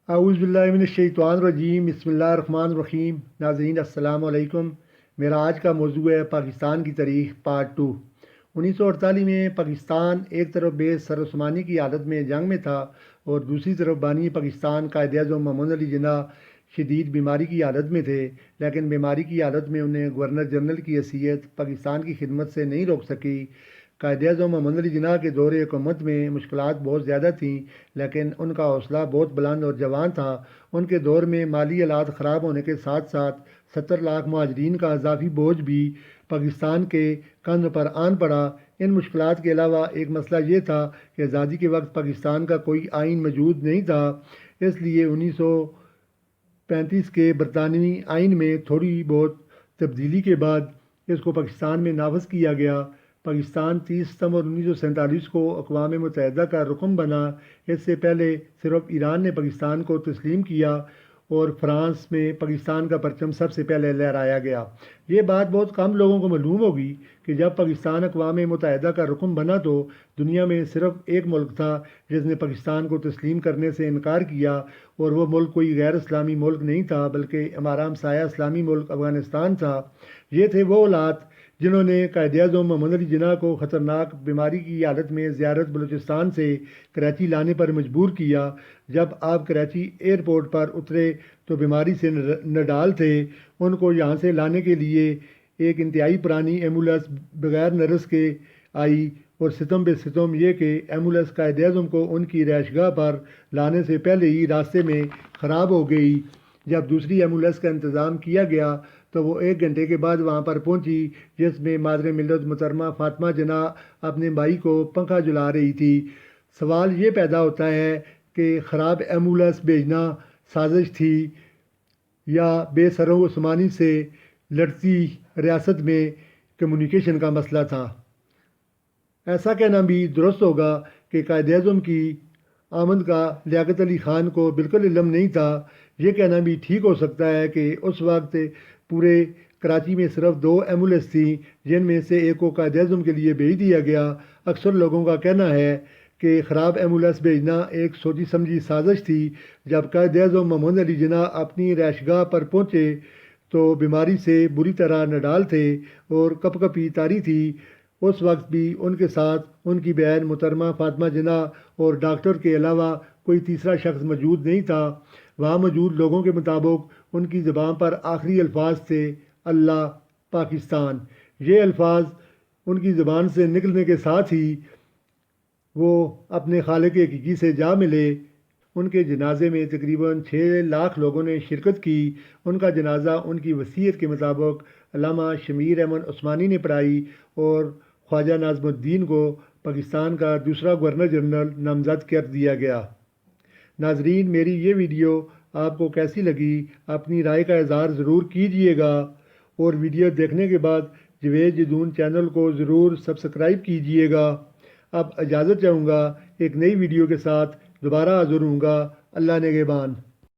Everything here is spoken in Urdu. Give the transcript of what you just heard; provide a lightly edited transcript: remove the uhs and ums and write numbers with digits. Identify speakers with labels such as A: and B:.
A: اعوذ باللہ من الشیطان الرجیم، بسم اللہ الرحمن الرحیم۔ ناظرین السلام علیکم۔ میرا آج کا موضوع ہے پاکستان کی تاریخ پارٹ 2۔ 1948 میں پاکستان ایک طرف بے سر عثمانی کی حالت میں جنگ میں تھا اور دوسری طرف بانی پاکستان قائد اعظم محمد علی جناح شدید بیماری کی حالت میں تھے، لیکن بیماری کی حالت میں انہیں گورنر جنرل کی حیثیت پاکستان کی خدمت سے نہیں روک سکی۔ قائد اعظم محمد علی جناح کے دور حکومت میں مشکلات بہت زیادہ تھیں، لیکن ان کا حوصلہ بہت بلند اور جوان تھا۔ ان کے دور میں مالی حالات خراب ہونے کے ساتھ ساتھ 70 لاکھ مہاجرین کا اضافی بوجھ بھی پاکستان کے کندھ پر آن پڑا۔ ان مشکلات کے علاوہ ایک مسئلہ یہ تھا کہ آزادی کے وقت پاکستان کا کوئی آئین موجود نہیں تھا، اس لیے 1935 کے برطانوی آئین میں تھوڑی بہت تبدیلی کے بعد اس کو پاکستان میں نافذ کیا گیا۔ پاکستان 30 ستمبر 1947 کو اقوام متحدہ کا رکن بنا۔ اس سے پہلے صرف ایران نے پاکستان کو تسلیم کیا اور فرانس میں پاکستان کا پرچم سب سے پہلے لہرایا گیا۔ یہ بات بہت کم لوگوں کو معلوم ہوگی کہ جب پاکستان اقوام متحدہ کا رکن بنا تو دنیا میں صرف ایک ملک تھا جس نے پاکستان کو تسلیم کرنے سے انکار کیا، اور وہ ملک کوئی غیر اسلامی ملک نہیں تھا بلکہ ہمارا ہمسایہ اسلامی ملک افغانستان تھا۔ یہ تھے وہ حالات جنہوں نے قائد اعظم محمد علی جناح کو خطرناک بیماری کی حالت میں زیارت بلوچستان سے کراچی لانے پر مجبور کیا۔ جب آپ کراچی ایئرپورٹ پر اترے تو بیماری سے نڈال تھے۔ ان کو یہاں سے لانے کے لیے ایک انتہائی پرانی ایمبولینس بغیر نرس کے آئی، اور ستم بے ستم یہ کہ ایمبولینس قائد اعظم کو ان کی رہائش گاہ پر لانے سے پہلے ہی راستے میں خراب ہو گئی۔ جب دوسری ایمبولینس کا انتظام کیا گیا تو وہ 1 گھنٹے کے بعد وہاں پر پہنچی، جس میں مادر ملت محترمہ فاطمہ جناح اپنے بھائی کو پنکھا جلا رہی تھی۔ سوال یہ پیدا ہوتا ہے کہ خراب ایمبولینس بھیجنا سازش تھی یا بے سر عثمانی سے لڑتی ریاست میں کمیونیکیشن کا مسئلہ تھا؟ ایسا کہنا بھی درست ہوگا کہ قائد اعظم کی آمد کا لیاقت علی خان کو بالکل علم نہیں تھا۔ یہ کہنا بھی ٹھیک ہو سکتا ہے کہ اس وقت پورے کراچی میں صرف 2 ایمبولینس تھیں، جن میں سے ایک کو قائد اعظم کے لیے بھیج دیا گیا۔ اکثر لوگوں کا کہنا ہے کہ خراب ایمبولینس بھیجنا ایک سوچی سمجھی سازش تھی۔ جب قائد اعظم محمد علی جناح اپنی رہائش گاہ پر پہنچے تو بیماری سے بری طرح نڈال تھے اور کپ کپی طاری تھی۔ اس وقت بھی ان کے ساتھ ان کی بہن محترمہ فاطمہ جناح اور ڈاکٹر کے علاوہ کوئی تیسرا شخص موجود نہیں تھا۔ وہاں موجود لوگوں کے مطابق ان کی زبان پر آخری الفاظ تھے اللہ، پاکستان۔ یہ الفاظ ان کی زبان سے نکلنے کے ساتھ ہی وہ اپنے خالق حقیقی سے جا ملے۔ ان کے جنازے میں تقریباً 6 لاکھ لوگوں نے شرکت کی۔ ان کا جنازہ ان کی وصیت کے مطابق علامہ شمیر احمد عثمانی نے پڑھائی اور خواجہ ناظم الدین کو پاکستان کا دوسرا گورنر جنرل نامزد کر دیا گیا۔ ناظرین، میری یہ ویڈیو آپ کو کیسی لگی؟ اپنی رائے کا اظہار ضرور کیجیے گا، اور ویڈیو دیکھنے کے بعد جوید جدون چینل کو ضرور سبسکرائب کیجیے گا۔ اب اجازت چاہوں گا، ایک نئی ویڈیو کے ساتھ دوبارہ حاضر ہوں گا۔ اللہ نگہبان۔